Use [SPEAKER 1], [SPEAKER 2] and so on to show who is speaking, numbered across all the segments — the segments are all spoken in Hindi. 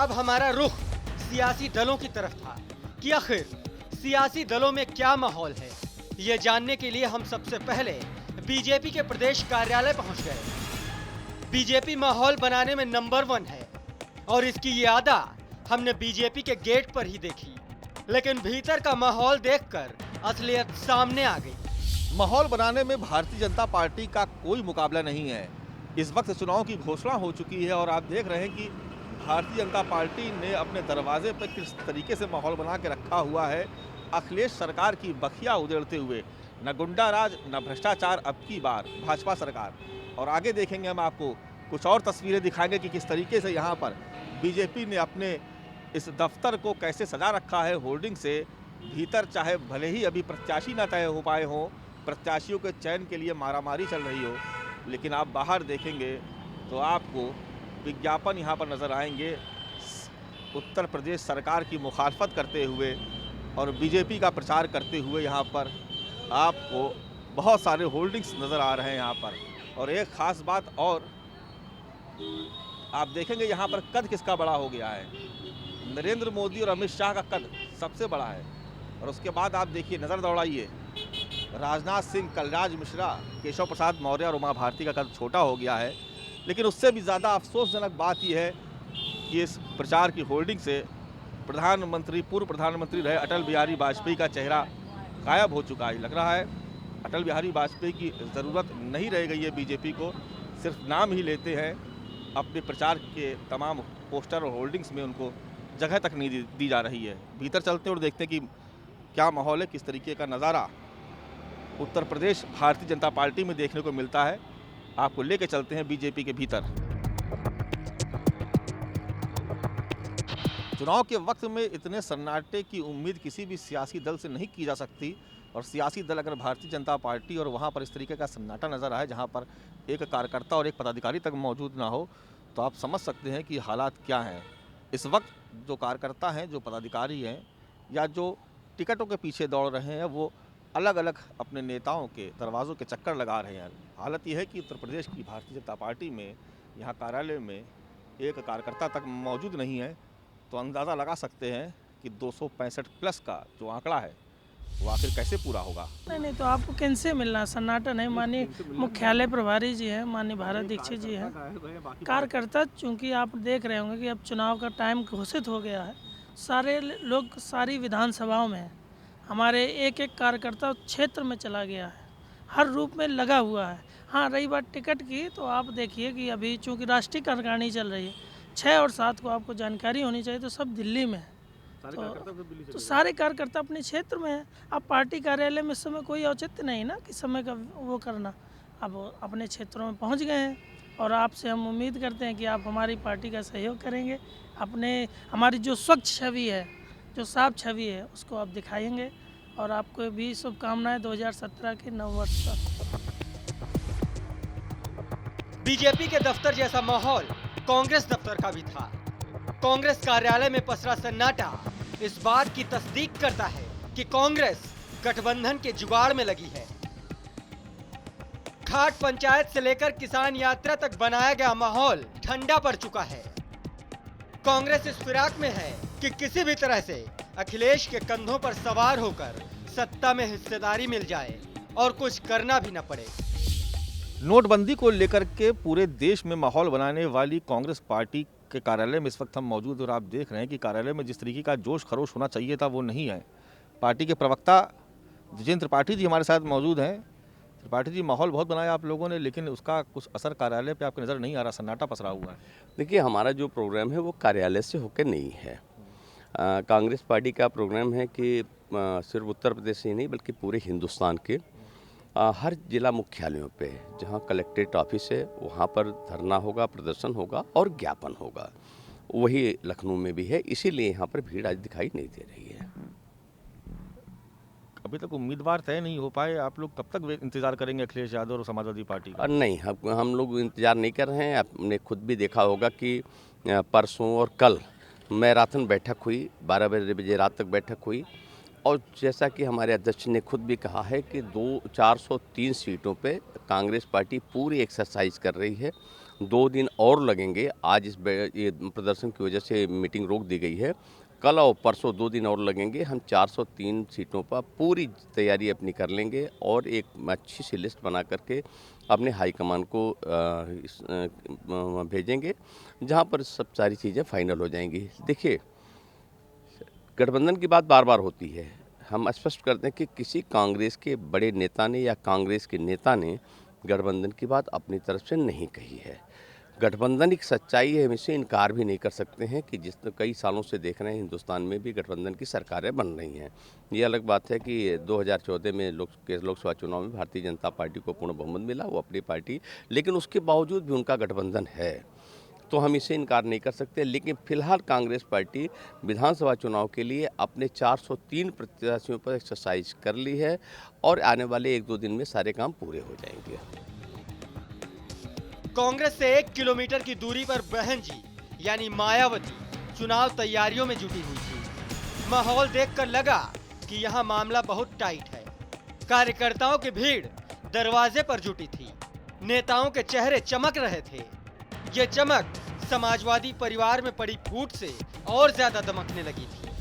[SPEAKER 1] अब हमारा रुख सियासी दलों की तरफ था कि आखिर सियासी दलों में क्या माहौल है। ये जानने के लिए हम सबसे पहले बीजेपी के प्रदेश कार्यालय पहुंच गए। बीजेपी माहौल बनाने में नंबर 1 है और इसकी ये आदा हमने बीजेपी के गेट पर ही देखी, लेकिन भीतर का माहौल देखकर असलियत सामने आ गई।
[SPEAKER 2] माहौल बनाने में भारतीय जनता पार्टी का कोई मुकाबला नहीं है। इस वक्त चुनाव की घोषणा हो चुकी है और आप देख रहे हैं कि भारतीय जनता पार्टी ने अपने दरवाजे पर किस तरीके से माहौल बना के रखा हुआ है। अखिलेश सरकार की बखिया उधेड़ते हुए न गुंडा राज न भ्रष्टाचार, अब की बार भाजपा सरकार। और आगे देखेंगे हम आपको कुछ और तस्वीरें दिखाएंगे कि किस तरीके से यहाँ पर बीजेपी ने अपने इस दफ्तर को कैसे सजा रखा है होर्डिंग से। भीतर चाहे भले ही अभी प्रत्याशी न तय हो पाए हों, प्रत्याशियों के चयन के लिए मारामारी चल रही हो, लेकिन आप बाहर देखेंगे तो आपको विज्ञापन यहाँ पर नज़र आएंगे उत्तर प्रदेश सरकार की मुखालफत करते हुए और बीजेपी का प्रचार करते हुए। यहाँ पर आपको बहुत सारे होल्डिंग्स नज़र आ रहे हैं यहाँ पर। और एक ख़ास बात और आप देखेंगे यहाँ पर कद किसका बड़ा हो गया है। नरेंद्र मोदी और अमित शाह का कद सबसे बड़ा है। और उसके बाद आप देखिए, नज़र दौड़ाइए, राजनाथ सिंह, कलराज मिश्रा, केशव प्रसाद मौर्य और उमा भारती का कद छोटा हो गया है। लेकिन उससे भी ज़्यादा अफसोसजनक बात यह है कि इस प्रचार की होल्डिंग से पूर्व प्रधानमंत्री रहे अटल बिहारी वाजपेयी का चेहरा गायब हो चुका है। लग रहा है अटल बिहारी वाजपेयी की ज़रूरत नहीं रह गई है बीजेपी को, सिर्फ नाम ही लेते हैं। अपने प्रचार के तमाम पोस्टर और होल्डिंग्स में उनको जगह तक नहीं दी जा रही है। भीतर चलते और देखते हैं कि क्या माहौल है, किस तरीके का नज़ारा उत्तर प्रदेश भारतीय जनता पार्टी में देखने को मिलता है। आपको लेके चलते हैं बीजेपी के भीतर। चुनाव के वक्त में इतने सन्नाटे की उम्मीद किसी भी सियासी दल से नहीं की जा सकती। और सियासी दल अगर भारतीय जनता पार्टी और वहाँ पर इस तरीके का सन्नाटा नज़र आए जहाँ पर एक कार्यकर्ता और एक पदाधिकारी तक मौजूद ना हो, तो आप समझ सकते हैं कि हालात क्या हैं। इस वक्त जो कार्यकर्ता हैं, जो पदाधिकारी हैं या जो टिकटों के पीछे दौड़ रहे हैं, वो अलग अलग अपने नेताओं के दरवाज़ों के चक्कर लगा रहे हैं। हालत यह है कि उत्तर प्रदेश की भारतीय जनता पार्टी में यहाँ कार्यालय में एक कार्यकर्ता तक मौजूद नहीं है। तो अंदाज़ा लगा सकते हैं कि 265 प्लस का जो आंकड़ा है वो आखिर कैसे पूरा होगा।
[SPEAKER 3] नहीं तो आपको कैसे मिलना, सन्नाटा नहीं। माननीय मुख्यालय प्रभारी जी हैं, माननीय भारत दीक्षित जी हैं। कार्यकर्ता, चूँकि आप देख रहे होंगे कि अब चुनाव का टाइम घोषित हो गया है, सारे लोग सारी विधानसभाओं में हैं। हमारे एक एक कार्यकर्ता क्षेत्र में चला गया है, हर रूप में लगा हुआ है। हाँ, रही बात टिकट की, तो आप देखिए कि अभी चूँकि राष्ट्रीय कार्यकारिणी चल रही है, 6 और 7 को आपको जानकारी होनी चाहिए, तो सब दिल्ली में है। तो सारे कार्यकर्ता अपने क्षेत्र में हैं। अब पार्टी कार्यालय में इस समय कोई औचित्य नहीं ना कि समय का वो करना। अब अपने क्षेत्रों में पहुंच गए हैं और आपसे हम उम्मीद करते हैं कि आप हमारी पार्टी का सहयोग करेंगे। हमारी जो स्वच्छ छवि है, जो साफ छवि है, उसको आप दिखाएंगे। और आपको भी शुभकामनाएं 2017 के नववर्ष पर।
[SPEAKER 1] बीजेपी के दफ्तर जैसा माहौल कांग्रेस दफ्तर का भी था। कांग्रेस कार्यालय में पसरा सन्नाटा इस बात की तस्दीक करता है कि कांग्रेस गठबंधन के जुगाड़ में लगी है। घाट पंचायत से लेकर किसान यात्रा तक बनाया गया माहौल ठंडा पड़ चुका है। कांग्रेस इस फिराक में है कि किसी भी तरह से अखिलेश के कंधों पर सवार होकर सत्ता में हिस्सेदारी मिल जाए और कुछ करना भी न पड़े।
[SPEAKER 2] नोटबंदी को लेकर के पूरे देश में माहौल बनाने वाली कांग्रेस पार्टी के कार्यालय में इस वक्त हम मौजूद और आप देख रहे हैं कि कार्यालय में जिस तरीके का जोश खरोश होना चाहिए था वो नहीं है। पार्टी के प्रवक्ता विजेंद्र त्रिपाठी जी हमारे साथ मौजूद हैं। त्रिपाठी जी, माहौल बहुत बनाया आप लोगों ने, लेकिन उसका कुछ असर कार्यालय पे आपको नज़र नहीं आ रहा, सन्नाटा पसरा हुआ है।
[SPEAKER 4] देखिए, हमारा जो प्रोग्राम है वो कार्यालय से होकर नहीं है। कांग्रेस पार्टी का प्रोग्राम है कि सिर्फ उत्तर प्रदेश ही नहीं बल्कि पूरे हिंदुस्तान के हर जिला मुख्यालयों पे जहां कलेक्ट्रेट ऑफिस है वहां पर धरना होगा, प्रदर्शन होगा और ज्ञापन होगा। वही लखनऊ में भी है, इसीलिए यहाँ पर भीड़ आज दिखाई नहीं दे रही है।
[SPEAKER 2] अभी तक उम्मीदवार तय नहीं हो पाए, आप लोग कब तक इंतजार करेंगे अखिलेश यादव और समाजवादी पार्टी का?
[SPEAKER 4] नहीं, हम लोग इंतजार नहीं कर रहे हैं। आपने खुद भी देखा होगा कि परसों और कल मैराथन बैठक हुई, 12 बजे रात तक बैठक हुई। और जैसा कि हमारे अध्यक्ष ने खुद भी कहा है कि 403 सीटों पे कांग्रेस पार्टी पूरी एक्सरसाइज कर रही है 2 दिन और लगेंगे। आज ये प्रदर्शन की वजह से मीटिंग रोक दी गई है। कल और परसों 2 दिन और लगेंगे। हम 403 सीटों पर पूरी तैयारी अपनी कर लेंगे और एक अच्छी सी लिस्ट बना करके अपने हाईकमान को भेजेंगे, जहां पर सब सारी चीज़ें फाइनल हो जाएंगी। देखिए, गठबंधन की बात बार बार होती है। हम स्पष्ट करते हैं कि किसी कांग्रेस के बड़े नेता ने या कांग्रेस के नेता ने गठबंधन की बात अपनी तरफ से नहीं कही है। गठबंधन एक सच्चाई है, हम इससे इनकार भी नहीं कर सकते हैं कि जिस कई सालों से देख रहे हैं हिंदुस्तान में भी गठबंधन की सरकारें बन रही हैं। ये अलग बात है कि 2014 में लोकसभा चुनाव में भारतीय जनता पार्टी को पूर्ण बहुमत मिला, वो अपनी पार्टी, लेकिन उसके बावजूद भी उनका गठबंधन है, तो हम इसे इनकार नहीं कर सकते। लेकिन फिलहाल कांग्रेस पार्टी विधानसभा चुनाव के लिए अपने 403 प्रत्याशियों पर एक्सरसाइज कर ली है और आने वाले 1-2 दिन में सारे काम पूरे हो जाएंगे।
[SPEAKER 1] कांग्रेस से 1 किलोमीटर की दूरी पर बहन जी यानी मायावती चुनाव तैयारियों में जुटी हुई थी। माहौल देखकर लगा कि यहां मामला बहुत टाइट है। कार्यकर्ताओं की भीड़ दरवाजे पर जुटी थी। नेताओं के चेहरे चमक रहे थे। ये चमक समाजवादी परिवार में पड़ी फूट से और ज्यादा दमकने लगी थी।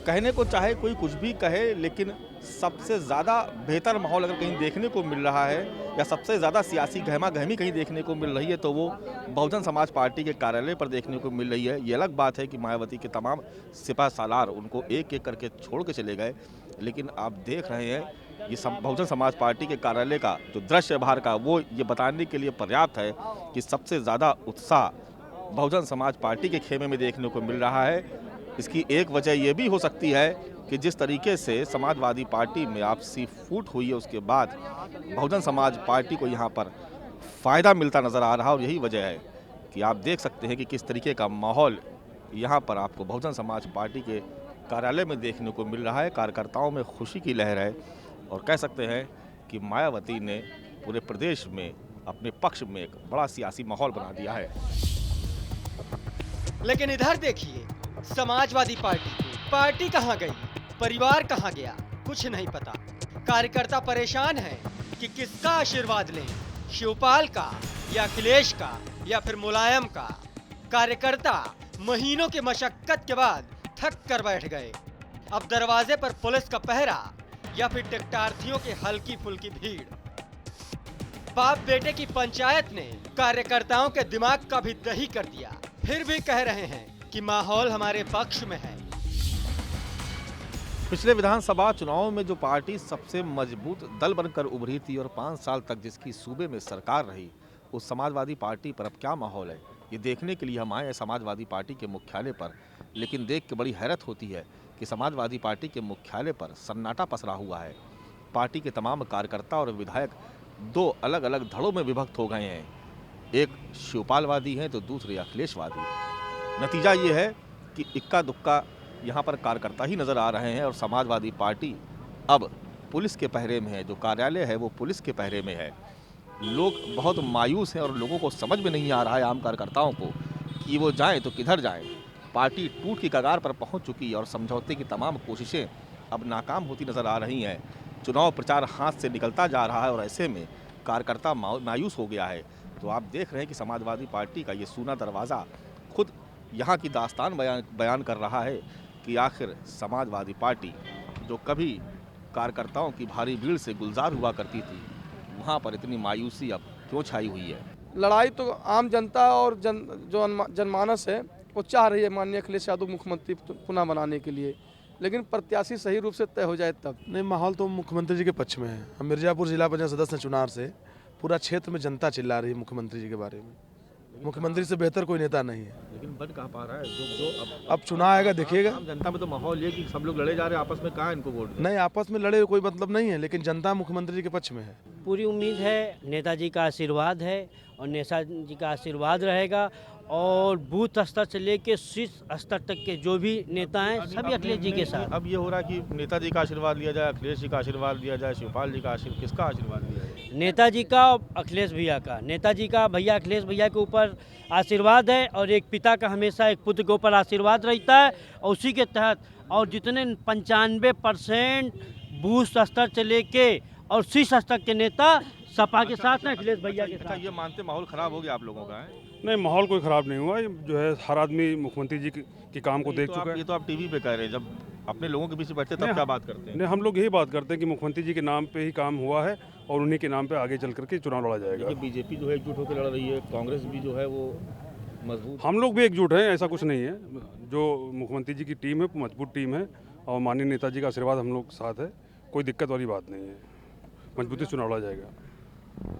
[SPEAKER 2] कहने को चाहे कोई कुछ भी कहे, लेकिन सबसे ज़्यादा बेहतर माहौल अगर कहीं देखने को मिल रहा है या सबसे ज़्यादा सियासी गहमा गहमी कहीं देखने को मिल रही है तो वो बहुजन समाज पार्टी के कार्यालय पर देखने को मिल रही है। ये अलग बात है कि मायावती के तमाम सिपह सालार उनको एक एक करके छोड़ के चले गए, लेकिन आप देख रहे हैं ये बहुजन समाज पार्टी के कार्यालय का जो दृश्य है बाहर का, वो ये बताने के लिए पर्याप्त है कि सबसे ज़्यादा उत्साह बहुजन समाज पार्टी के खेमे में देखने को मिल रहा है। इसकी एक वजह ये भी हो सकती है कि जिस तरीके से समाजवादी पार्टी में आपसी फूट हुई है, उसके बाद बहुजन समाज पार्टी को यहाँ पर फ़ायदा मिलता नज़र आ रहा है। और यही वजह है कि आप देख सकते हैं कि किस तरीके का माहौल यहाँ पर आपको बहुजन समाज पार्टी के कार्यालय में देखने को मिल रहा है। कार्यकर्ताओं में खुशी की लहर है और कह सकते हैं कि मायावती ने पूरे प्रदेश में अपने पक्ष में एक बड़ा सियासी माहौल बना दिया है।
[SPEAKER 1] लेकिन इधर देखिए, समाजवादी पार्टी कहां गई, परिवार कहां गया, कुछ नहीं पता। कार्यकर्ता परेशान है कि किसका आशीर्वाद लें, शिवपाल का या अखिलेश का या फिर मुलायम का। कार्यकर्ता महीनों की मशक्कत के बाद थक कर बैठ गए। अब दरवाजे पर पुलिस का पहरा या फिर टिकटार्थियों की हल्की फुल्की भीड़। बाप बेटे की पंचायत ने कार्यकर्ताओं के दिमाग का भी दही कर दिया। फिर भी कह रहे हैं कि माहौल हमारे पक्ष में है।
[SPEAKER 2] पिछले विधानसभा चुनाव में जो पार्टी सबसे मजबूत दल बनकर उभरी थी और 5 साल तक जिसकी सूबे में सरकार रही, उस समाजवादी पार्टी पर अब क्या माहौल है, ये देखने के लिए हम आए हैं समाजवादी पार्टी के मुख्यालय पर। लेकिन देख के बड़ी हैरत होती है कि समाजवादी पार्टी के मुख्यालय पर सन्नाटा पसरा हुआ है। पार्टी के तमाम कार्यकर्ता और विधायक 2 अलग अलग धड़ों में विभक्त हो गए हैं। एक शिवपालवादी हैं तो दूसरे अखिलेशवादी। नतीजा ये है कि इक्का दुक्का यहाँ पर कार्यकर्ता ही नज़र आ रहे हैं और समाजवादी पार्टी अब पुलिस के पहरे में है। जो कार्यालय है वो पुलिस के पहरे में है। लोग बहुत मायूस हैं और लोगों को समझ में नहीं आ रहा है, आम कार्यकर्ताओं को, कि वो जाएं तो किधर जाएं। पार्टी टूट की कगार पर पहुंच चुकी है और समझौते की तमाम कोशिशें अब नाकाम होती नज़र आ रही हैं। चुनाव प्रचार हाथ से निकलता जा रहा है और ऐसे में कार्यकर्ता मायूस हो गया है। तो आप देख रहे हैं कि समाजवादी पार्टी का ये सूना दरवाज़ा खुद यहाँ की दास्तान बयान कर रहा है कि आखिर समाजवादी पार्टी जो कभी कार्यकर्ताओं की भारी भीड़ से गुलजार हुआ करती थी, वहाँ पर इतनी मायूसी अब क्यों छाई हुई है।
[SPEAKER 5] लड़ाई तो आम जनता और जनमानस है, वो चाह रही है माननीय अखिलेश यादव मुख्यमंत्री पुनः बनाने के लिए, लेकिन प्रत्याशी सही रूप से तय हो जाए तब।
[SPEAKER 6] नहीं, माहौल तो मुख्यमंत्री जी के पक्ष में है। हम मिर्जापुर जिला पंचायत सदस्य चुनाव से पूरा क्षेत्र में जनता चिल्ला रही है मुख्यमंत्री जी के बारे में। मुख्यमंत्री से बेहतर कोई नेता नहीं है।
[SPEAKER 2] लेकिन बन कहाँ पा रहा है जो
[SPEAKER 6] अब चुनाव आएगा देखिएगा।
[SPEAKER 2] आम जनता में तो माहौल ये कि सब लोग लड़े जा रहे हैं आपस में, कहाँ इनको वोट?
[SPEAKER 6] नहीं, आपस में लड़े कोई मतलब नहीं है, लेकिन जनता मुख्यमंत्री जी के पक्ष में है।
[SPEAKER 7] पूरी उम्मीद है, नेताजी का आशीर्वाद है और नेताजी का आशीर्वाद रहेगा और बूथ स्तर से लेके शीर्ष स्तर तक के जो भी नेता हैं सभी अखिलेश जी के साथ।
[SPEAKER 2] अब ये हो रहा है कि नेताजी का आशीर्वाद लिया जाए, अखिलेश जी का आशीर्वाद लिया जाए, शिवपाल जी का आशीर्वाद, किसका आशीर्वाद लिया जाए?
[SPEAKER 7] नेताजी का, अखिलेश भैया का। नेताजी का भैया अखिलेश भैया के ऊपर आशीर्वाद है और एक पिता का हमेशा एक पुत्र के ऊपर आशीर्वाद रहता है और उसी के तहत और जितने 95% बूथ स्तर से लेके और शीर्ष स्तर के नेता सपा के साथ ना अखिलेश भैया के
[SPEAKER 2] अच्छा,
[SPEAKER 7] साथ।
[SPEAKER 2] ये मानते माहौल खराब हो गया आप लोगों का है?
[SPEAKER 8] नहीं, माहौल कोई ख़राब नहीं हुआ। ये जो है हर आदमी मुख्यमंत्री जी के काम को देख चुका है।
[SPEAKER 2] ये तो आप टीवी पे कह रहे हैं, जब अपने लोगों के बीच बैठते तब
[SPEAKER 8] नहीं,
[SPEAKER 2] क्या बात करते हैं?
[SPEAKER 8] नहीं, हम लोग यही बात करते हैं कि मुख्यमंत्री जी के नाम पे ही काम हुआ है और उन्हीं के नाम पे आगे चल करके चुनाव लड़ा जाएगा।
[SPEAKER 2] बीजेपी जो है एकजुट होकर लड़ रही है, कांग्रेस भी जो है वो मजबूत।
[SPEAKER 8] हम लोग भी एकजुट हैं, ऐसा कुछ नहीं है। जो मुख्यमंत्री जी की टीम है मजबूत टीम है और माननीय नेताजी का आशीर्वाद हम लोग साथ है, कोई दिक्कत वाली बात नहीं है, मजबूती से चुनाव लड़ा जाएगा।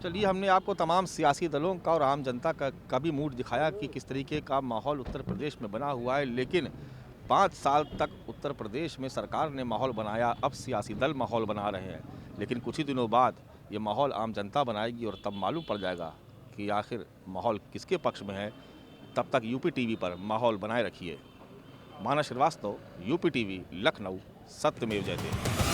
[SPEAKER 2] चलिए, हमने आपको तमाम सियासी दलों का और आम जनता का भी मूड दिखाया कि किस तरीके का माहौल उत्तर प्रदेश में बना हुआ है। लेकिन 5 साल तक उत्तर प्रदेश में सरकार ने माहौल बनाया, अब सियासी दल माहौल बना रहे हैं। लेकिन कुछ ही दिनों बाद ये माहौल आम जनता बनाएगी और तब मालूम पड़ जाएगा कि आखिर माहौल किसके पक्ष में है। तब तक यूपी टीवी पर माहौल बनाए रखिए। मानस श्रीवास्तव, यूपी टीवी, लखनऊ, सत्यमेव जयते।